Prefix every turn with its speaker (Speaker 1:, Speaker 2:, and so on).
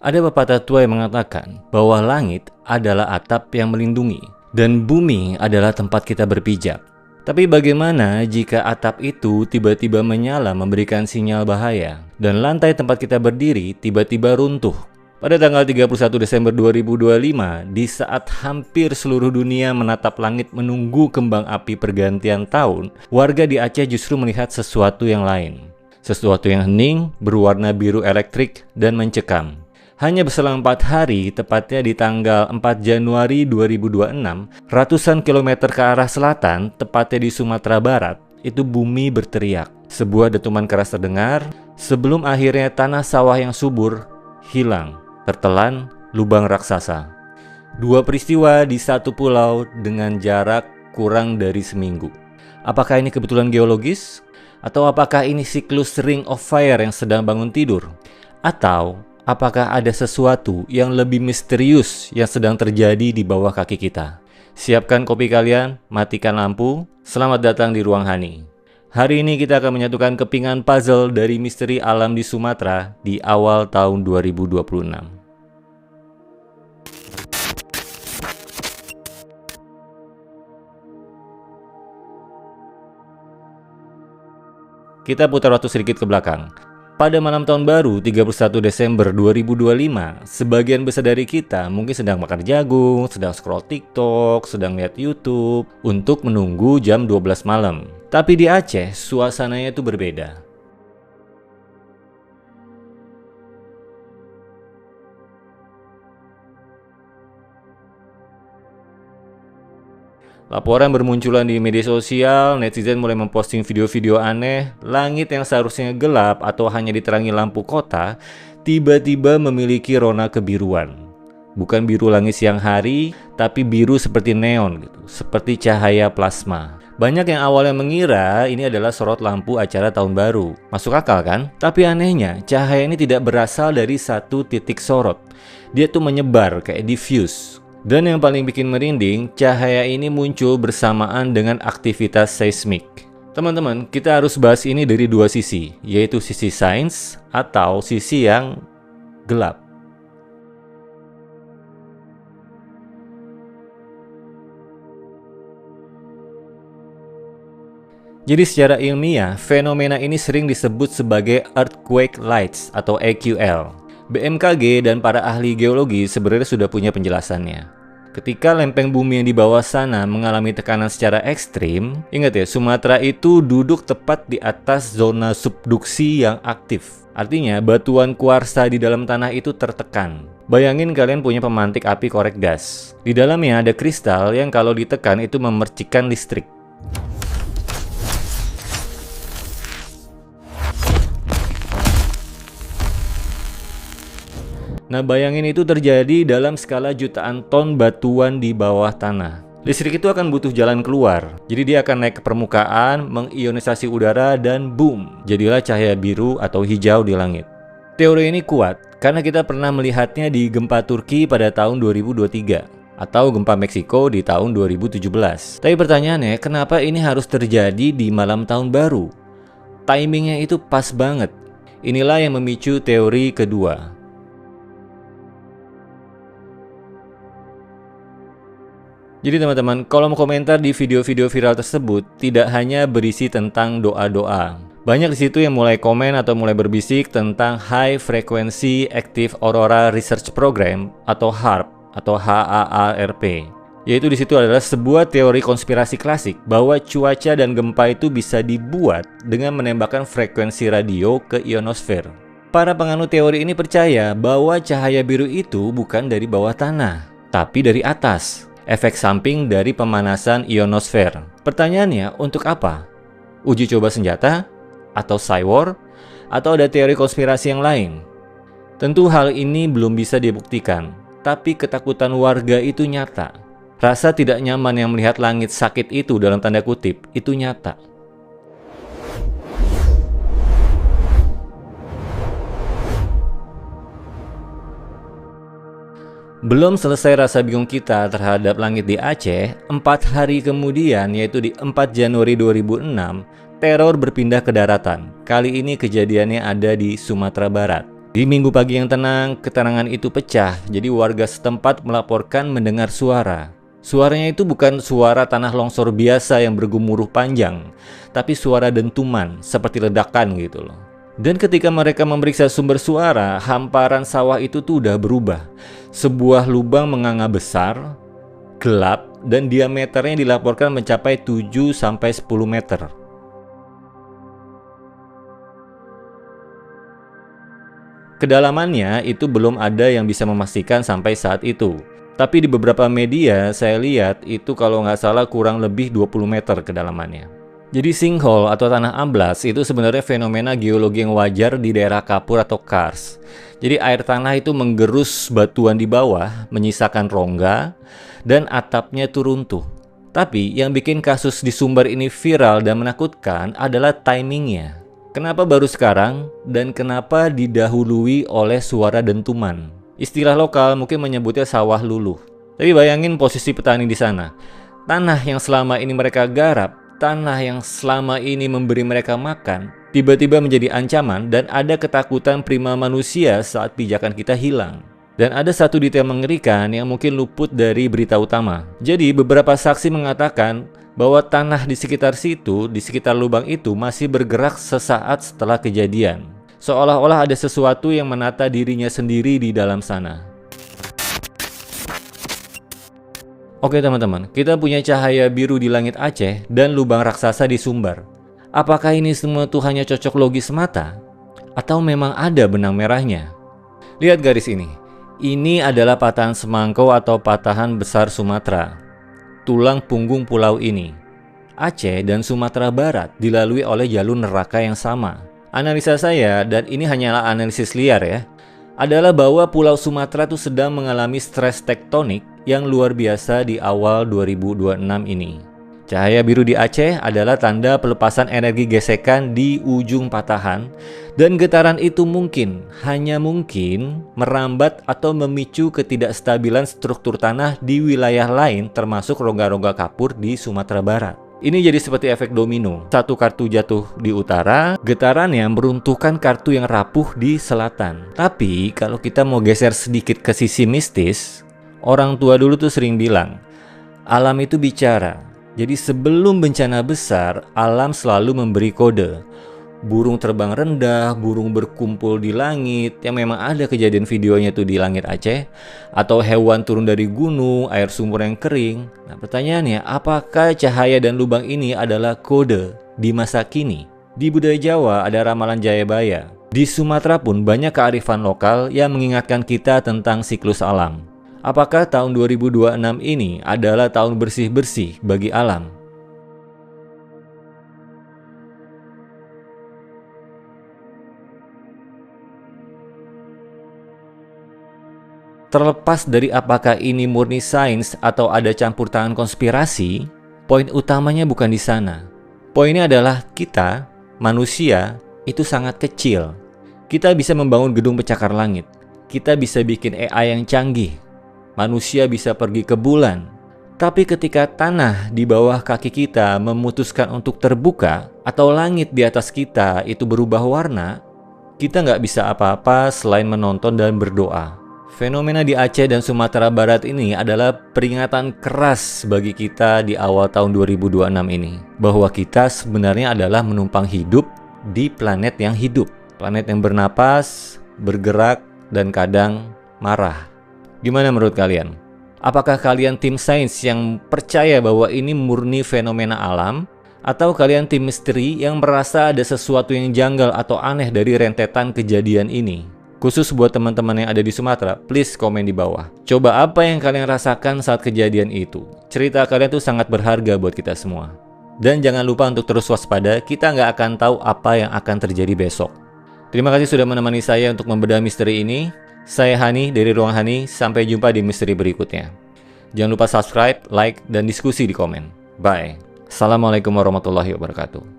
Speaker 1: Ada pepatah tua yang mengatakan bahwa langit adalah atap yang melindungi dan bumi adalah tempat kita berpijak. Tapi bagaimana jika atap itu tiba-tiba menyala memberikan sinyal bahaya dan lantai tempat kita berdiri tiba-tiba runtuh? Pada tanggal 31 Desember 2025, di saat hampir seluruh dunia menatap langit menunggu kembang api pergantian tahun, warga di Aceh justru melihat sesuatu yang lain. Sesuatu yang hening, berwarna biru elektrik, dan mencekam. Hanya berselang 4 hari, tepatnya di tanggal 4 Januari 2026, ratusan kilometer ke arah selatan, tepatnya di Sumatera Barat, itu bumi berteriak. Sebuah dentuman keras terdengar, sebelum akhirnya tanah sawah yang subur hilang, tertelan lubang raksasa. Dua peristiwa di satu pulau dengan jarak kurang dari seminggu. Apakah ini kebetulan geologis? Atau apakah ini siklus Ring of Fire yang sedang bangun tidur? Atau apakah ada sesuatu yang lebih misterius yang sedang terjadi di bawah kaki kita? Siapkan kopi kalian, matikan lampu. Selamat datang di Ruang Hani. Hari ini kita akan menyatukan kepingan puzzle dari misteri alam di Sumatera di awal tahun 2026. Kita putar waktu sedikit ke belakang. Pada malam tahun baru 31 Desember 2025, sebagian besar dari kita mungkin sedang makan jagung, sedang scroll TikTok, sedang lihat YouTube untuk menunggu jam 12 malam. Tapi di Aceh, suasananya itu berbeda. Laporan bermunculan di media sosial, netizen mulai memposting video-video aneh, langit yang seharusnya gelap atau hanya diterangi lampu kota, tiba-tiba memiliki rona kebiruan. Bukan biru langit siang hari, tapi biru seperti neon, gitu, seperti cahaya plasma. Banyak yang awalnya mengira ini adalah sorot lampu acara tahun baru. Masuk akal kan? Tapi anehnya, cahaya ini tidak berasal dari satu titik sorot. Dia tuh menyebar, kayak diffuse. Dan yang paling bikin merinding, cahaya ini muncul bersamaan dengan aktivitas seismik. Teman-teman, kita harus bahas ini dari dua sisi, yaitu sisi sains atau sisi yang gelap. Jadi secara ilmiah, fenomena ini sering disebut sebagai Earthquake Lights atau EQL. BMKG dan para ahli geologi sebenarnya sudah punya penjelasannya. Ketika lempeng bumi yang di bawah sana mengalami tekanan secara ekstrim, ingat ya, Sumatera itu duduk tepat di atas zona subduksi yang aktif. Artinya, batuan kuarsa di dalam tanah itu tertekan. Bayangin kalian punya pemantik api korek gas. Di dalamnya ada kristal yang kalau ditekan itu memercikkan listrik. Nah, bayangin itu terjadi dalam skala jutaan ton batuan di bawah tanah. Listrik itu akan butuh jalan keluar. Jadi dia akan naik ke permukaan, mengionisasi udara, dan boom, jadilah cahaya biru atau hijau di langit. Teori ini kuat karena kita pernah melihatnya di gempa Turki pada tahun 2023 atau gempa Meksiko di tahun 2017. Tapi pertanyaannya, kenapa ini harus terjadi di malam tahun baru? Timingnya itu pas banget. Inilah yang memicu teori kedua. Jadi teman-teman, kolom komentar di video-video viral tersebut tidak hanya berisi tentang doa-doa. Banyak di situ yang mulai komen atau mulai berbisik tentang High Frequency Active Aurora Research Program atau HAARP atau HAARP. Yaitu di situ adalah sebuah teori konspirasi klasik bahwa cuaca dan gempa itu bisa dibuat dengan menembakkan frekuensi radio ke ionosfer. Para penganut teori ini percaya bahwa cahaya biru itu bukan dari bawah tanah, tapi dari atas. Efek samping dari pemanasan ionosfer. Pertanyaannya, untuk apa? Uji coba senjata? Atau cyber? Atau ada teori konspirasi yang lain? Tentu hal ini belum bisa dibuktikan, tapi ketakutan warga itu nyata. Rasa tidak nyaman yang melihat langit sakit itu dalam tanda kutip, itu nyata. Belum selesai rasa bingung kita terhadap langit di Aceh, 4 hari kemudian yaitu di 4 Januari 2006, teror berpindah ke daratan. Kali ini kejadiannya ada di Sumatera Barat. Di minggu pagi yang tenang, keterangan itu pecah. Jadi warga setempat melaporkan mendengar suara. Suaranya itu bukan suara tanah longsor biasa yang bergemuruh panjang, tapi suara dentuman seperti ledakan gitu loh. Dan ketika mereka memeriksa sumber suara, hamparan sawah itu tuh udah berubah. Sebuah lubang menganga besar, gelap, dan diameternya dilaporkan mencapai 7-10 meter. Kedalamannya itu belum ada yang bisa memastikan sampai saat itu. Tapi di beberapa media saya lihat itu kalau nggak salah kurang lebih 20 meter kedalamannya. Jadi sinkhole atau tanah amblas itu sebenarnya fenomena geologi yang wajar di daerah kapur atau kars. Jadi air tanah itu menggerus batuan di bawah, menyisakan rongga, dan atapnya itu runtuh. Tapi yang bikin kasus di Sumbar ini viral dan menakutkan adalah timingnya. Kenapa baru sekarang dan kenapa didahului oleh suara dentuman? Istilah lokal mungkin menyebutnya sawah luluh. Tapi bayangin posisi petani di sana. Tanah yang selama ini mereka garap, tanah yang selama ini memberi mereka makan, tiba-tiba menjadi ancaman dan ada ketakutan prima manusia saat pijakan kita hilang. Dan ada satu detail mengerikan yang mungkin luput dari berita utama. Jadi beberapa saksi mengatakan bahwa tanah di sekitar situ, di sekitar lubang itu masih bergerak sesaat setelah kejadian. Seolah-olah ada sesuatu yang menata dirinya sendiri di dalam sana. Oke teman-teman, kita punya cahaya biru di langit Aceh dan lubang raksasa di Sumbar. Apakah ini semua tuh hanya cocok logis semata? Atau memang ada benang merahnya? Lihat garis ini. Ini adalah patahan semangkau atau patahan besar Sumatera. Tulang punggung pulau ini. Aceh dan Sumatera Barat dilalui oleh jalur neraka yang sama. Analisa saya, dan ini hanyalah analisis liar ya, adalah bahwa Pulau Sumatera itu sedang mengalami stres tektonik yang luar biasa di awal 2026 ini. Cahaya biru di Aceh adalah tanda pelepasan energi gesekan di ujung patahan, dan getaran itu mungkin, hanya mungkin, merambat atau memicu ketidakstabilan struktur tanah di wilayah lain termasuk rongga-rongga kapur di Sumatera Barat. Ini jadi seperti efek domino. Satu kartu jatuh di utara, getarannya meruntuhkan kartu yang rapuh di selatan. Tapi kalau kita mau geser sedikit ke sisi mistis, orang tua dulu tuh sering bilang, alam itu bicara. Jadi sebelum bencana besar, alam selalu memberi kode. Burung terbang rendah, burung berkumpul di langit, yang memang ada kejadian videonya tuh di langit Aceh, atau hewan turun dari gunung, air sumur yang kering. Nah pertanyaannya, apakah cahaya dan lubang ini adalah kode di masa kini? Di budaya Jawa ada ramalan Jayabaya. Di Sumatera pun banyak kearifan lokal yang mengingatkan kita tentang siklus alam. Apakah tahun 2026 ini adalah tahun bersih-bersih bagi alam? Terlepas dari apakah ini murni sains atau ada campur tangan konspirasi, poin utamanya bukan di sana. Poinnya adalah kita, manusia, itu sangat kecil. Kita bisa membangun gedung pencakar langit. Kita bisa bikin AI yang canggih. Manusia bisa pergi ke bulan. Tapi ketika tanah di bawah kaki kita memutuskan untuk terbuka atau langit di atas kita itu berubah warna, kita nggak bisa apa-apa selain menonton dan berdoa. Fenomena di Aceh dan Sumatera Barat ini adalah peringatan keras bagi kita di awal tahun 2026 ini. Bahwa kita sebenarnya adalah menumpang hidup di planet yang hidup. Planet yang bernapas, bergerak, dan kadang marah. Gimana menurut kalian? Apakah kalian tim sains yang percaya bahwa ini murni fenomena alam? Atau kalian tim misteri yang merasa ada sesuatu yang janggal atau aneh dari rentetan kejadian ini? Khusus buat teman-teman yang ada di Sumatera, please komen di bawah. Coba apa yang kalian rasakan saat kejadian itu? Cerita kalian tuh sangat berharga buat kita semua. Dan jangan lupa untuk terus waspada, kita nggak akan tahu apa yang akan terjadi besok. Terima kasih sudah menemani saya untuk membedah misteri ini. Saya Hani dari Ruang Hani, sampai jumpa di misteri berikutnya. Jangan lupa subscribe, like, dan diskusi di komen. Bye. Assalamualaikum warahmatullahi wabarakatuh.